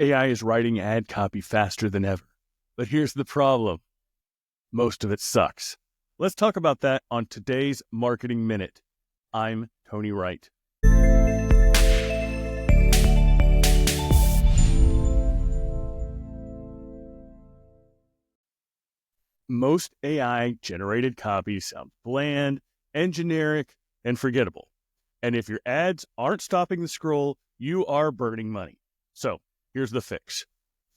AI is writing ad copy faster than ever. But here's the problem. Most of it sucks. Let's talk about that on today's Marketing Minute. I'm Tony Wright. Most AI-generated copies sound bland and generic and forgettable. And if your ads aren't stopping the scroll, you are burning money. So here's the fix.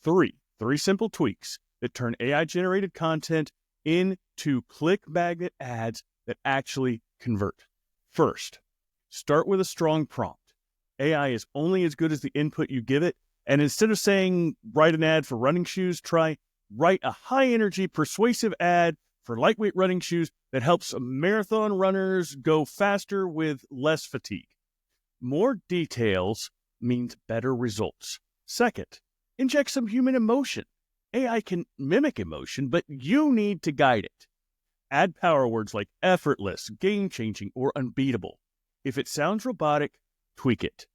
Three simple tweaks that turn AI-generated content into click magnet ads that actually convert. First, start with a strong prompt. AI is only as good as the input you give it, and instead of saying, write an ad for running shoes, try write a high-energy, persuasive ad for lightweight running shoes that helps marathon runners go faster with less fatigue. More details means better results. Second, inject some human emotion. AI can mimic emotion, but you need to guide it. Add power words like effortless, game-changing, or unbeatable. If it sounds robotic, tweak it.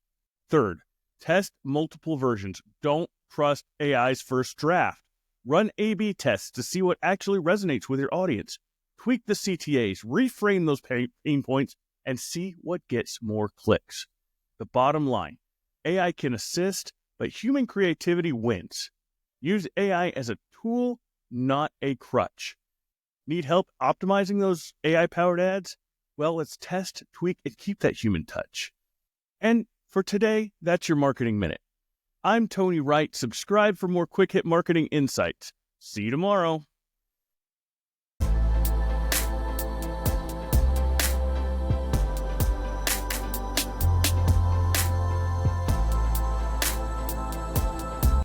Third, test multiple versions. Don't trust AI's first draft. Run A/B tests to see what actually resonates with your audience. Tweak the CTAs, reframe those pain points, and see what gets more clicks. The bottom line, AI can assist, but human creativity wins. Use AI as a tool, not a crutch. Need help optimizing those AI-powered ads? Well, let's test, tweak, and keep that human touch. And for today, that's your Marketing Minute. I'm Tony Wright. Subscribe for more quick hit marketing insights. See you tomorrow.